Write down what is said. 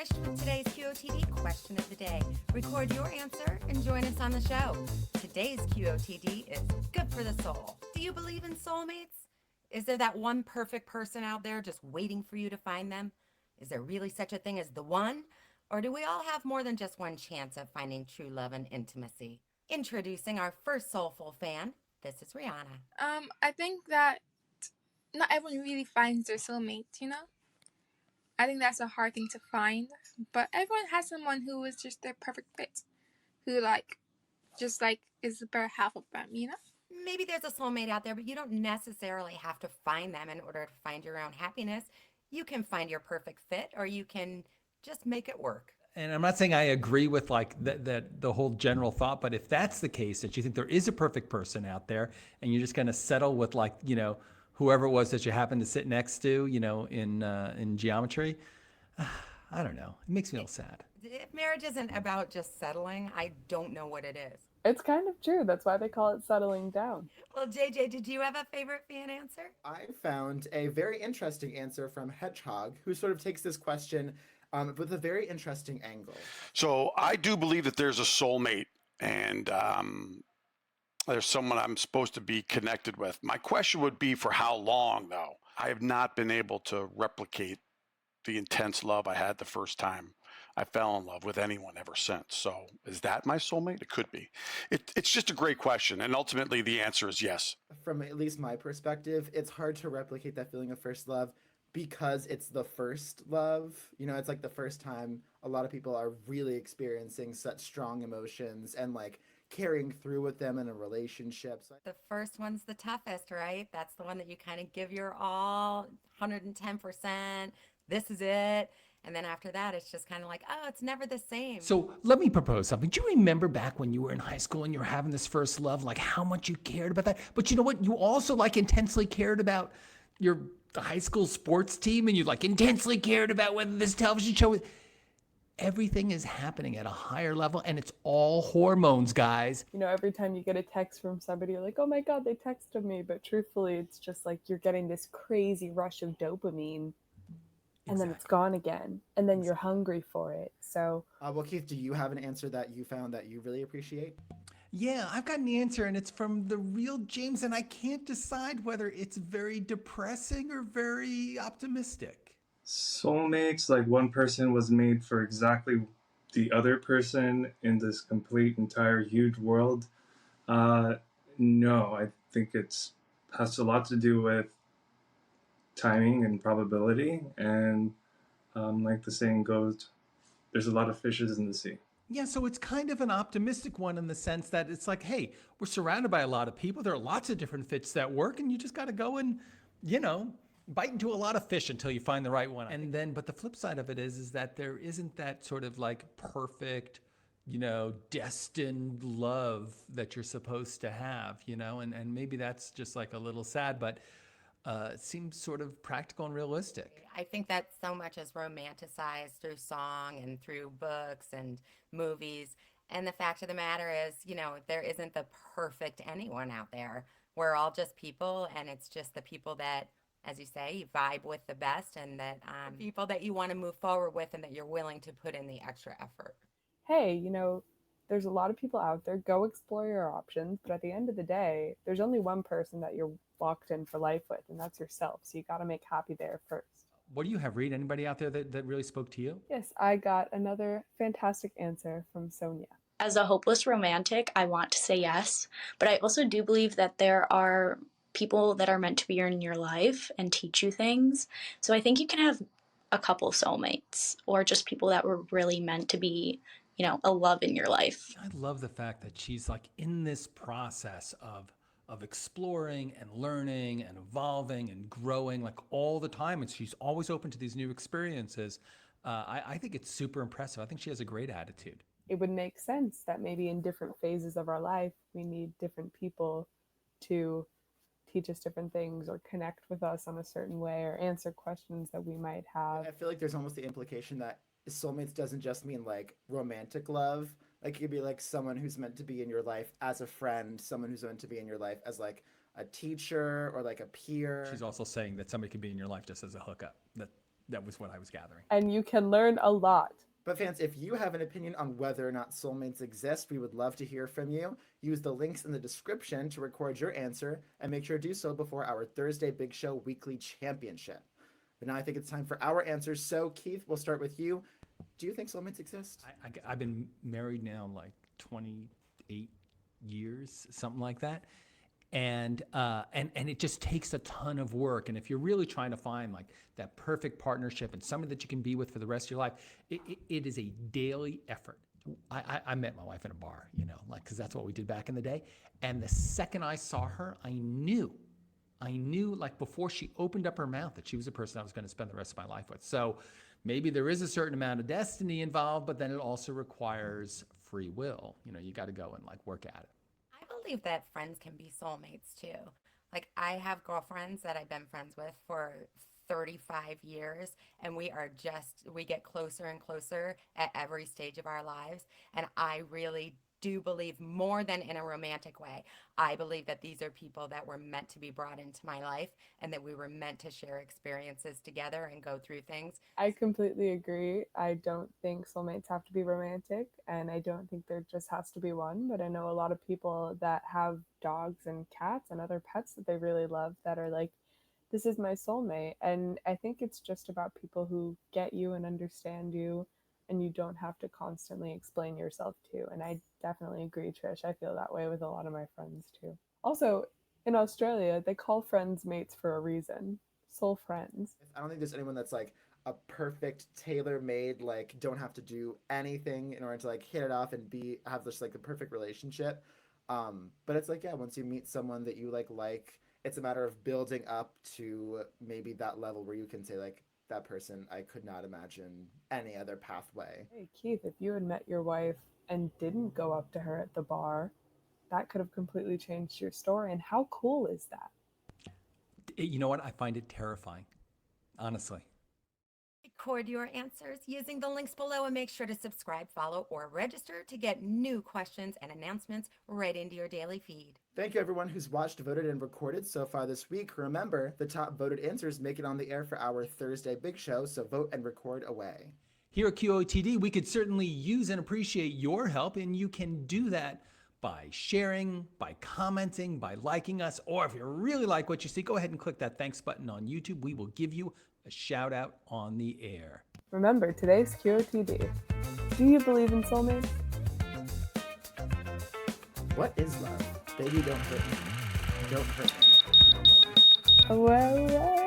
Trish with today's QOTD question of the day. Record your answer and join us on the show. Today's QOTD is good for the soul. Do you believe in soulmates? Is there that one perfect person out there just waiting for you to find them? Is there really such a thing as the one? Or do we all have more than just one chance of finding true love and intimacy? Introducing our first soulful fan, this is Rihanna. I think that not everyone really finds their soulmate, you know? I think that's a hard thing to find, but everyone has someone who is just their perfect fit, who is the better half of them, you know? Maybe there's a soulmate out there, but you don't necessarily have to find them in order to find your own happiness. You can find your perfect fit, or you can just make it work. And I'm not saying I agree with like that the whole general thought, but if that's the case, that you think there is a perfect person out there and you're just going to settle with like, whoever it was that you happen to sit next to, in geometry, I don't know. It makes me feel sad. If marriage isn't about just settling, I don't know what it is. It's kind of true. That's why they call it settling down. Well, JJ, did you have a favorite fan answer? I found a very interesting answer from Hedgehog, who sort of takes this question with a very interesting angle. So I do believe that there's a soulmate, and there's someone I'm supposed to be connected with. My question would be, for how long, though? I have not been able to replicate the intense love I had the first time I fell in love with anyone ever since. So is that my soulmate? It could be. It's just a great question. And ultimately, the answer is yes. From at least my perspective, it's hard to replicate that feeling of first love because it's the first love. It's like the first time a lot of people are really experiencing such strong emotions and like carrying through with them in a relationship. The first one's the toughest, right? That's the one that you kind of give your all, 110%. This is it. And then after that, it's just kind of like, oh, it's never the same. So let me propose something. Do you remember back when you were in high school and you were having this first love, like how much you cared about that? But you know what? You also like intensely cared about the high school sports team, and you like intensely cared about whether this television show was... Everything is happening at a higher level, and it's all hormones, guys. Every time you get a text from somebody, you're like, oh my God, they texted me. But truthfully, it's just like you're getting this crazy rush of dopamine. And then it's gone again. And then you're hungry for it. So, well, Keith, do you have an answer that you found that you really appreciate? Yeah, I've got an answer, and it's from the real James, and I can't decide whether it's very depressing or very optimistic. Soulmates, like one person was made for exactly the other person in this complete, entire, huge world. No, I think has a lot to do with timing and probability, and like the saying goes, there's a lot of fishes in the sea. Yeah, so it's kind of an optimistic one in the sense that it's like, hey, we're surrounded by a lot of people. There are lots of different fits that work, and you just got to go and, bite into a lot of fish until you find the right one. And then, but the flip side of it is that there isn't that sort of like perfect, destined love that you're supposed to have, and maybe that's just like a little sad, but it seems sort of practical and realistic. I think that so much is romanticized through song and through books and movies. And the fact of the matter is, there isn't the perfect anyone out there. We're all just people, and it's just the people that, as you say, you vibe with the best, and that people that you want to move forward with and that you're willing to put in the extra effort. Hey, there's a lot of people out there. Go explore your options. But at the end of the day, there's only one person that you're locked in for life with, and that's yourself. So you got to make happy there first. What do you have, Reed? Anybody out there that really spoke to you? Yes, I got another fantastic answer from Sonia. As a hopeless romantic, I want to say yes, but I also do believe that there are people that are meant to be in your life and teach you things. So I think you can have a couple soulmates, or just people that were really meant to be, a love in your life. I love the fact that she's like in this process of exploring and learning and evolving and growing like all the time. And she's always open to these new experiences. I think it's super impressive. I think she has a great attitude. It would make sense that maybe in different phases of our life, we need different people to teach us different things or connect with us on a certain way or answer questions that we might have. I feel like there's almost the implication that soulmates doesn't just mean like romantic love. Like it could be like someone who's meant to be in your life as a friend, someone who's meant to be in your life as like a teacher or like a peer. She's also saying that somebody could be in your life just as a hookup. That was what I was gathering. And you can learn a lot. But fans, if you have an opinion on whether or not soulmates exist, we would love to hear from you. Use the links in the description to record your answer, and make sure to do so before our Thursday Big Show Weekly Championship. But now I think it's time for our answers. So Keith, we'll start with you. Do you think soulmates exist? I've been married now like 28 years, something like that. And it just takes a ton of work. And if you're really trying to find like that perfect partnership and someone that you can be with for the rest of your life, it is a daily effort. I met my wife in a bar, you know, like, cause that's what we did back in the day. And the second I saw her, I knew like before she opened up her mouth that she was a person I was going to spend the rest of my life with. So maybe there is a certain amount of destiny involved, but then it also requires free will. You know, you got to go and like work at it. I believe that friends can be soulmates too. Like I have girlfriends that I've been friends with for 35 years, and we get closer and closer at every stage of our lives. And I really do believe, more than in a romantic way, I believe that these are people that were meant to be brought into my life, and that we were meant to share experiences together and go through things. I completely agree. I don't think soulmates have to be romantic, and I don't think there just has to be one. But I know a lot of people that have dogs and cats and other pets that they really love that are like, this is my soulmate. And I think it's just about people who get you and understand you, and you don't have to constantly explain yourself to. And I definitely agree, Trish. I feel that way with a lot of my friends too. Also, in Australia, they call friends mates for a reason. Soul friends. I don't think there's anyone that's like a perfect tailor-made, like don't have to do anything in order to like hit it off and have this like the perfect relationship. But it's like, yeah, once you meet someone that you like, it's a matter of building up to maybe that level where you can say like, that person, I could not imagine any other pathway. Hey, Keith, if you had met your wife and didn't go up to her at the bar, that could have completely changed your story. And how cool is that? You know what? I find it terrifying, honestly. Record your answers using the links below, and make sure to subscribe, follow, or register to get new questions and announcements right into your daily feed. Thank you everyone who's watched, voted, and recorded so far this week. Remember, the top voted answers make it on the air for our Thursday Big Show, so vote and record away. Here at QOTD, we could certainly use and appreciate your help, and you can do that by sharing, by commenting, by liking us, or if you really like what you see, go ahead and click that thanks button on YouTube. We will give you a shout out on the air. Remember, today's QOTD. Do you believe in soulmates? What is love? Baby, don't hurt me. Don't hurt me. No more. Well,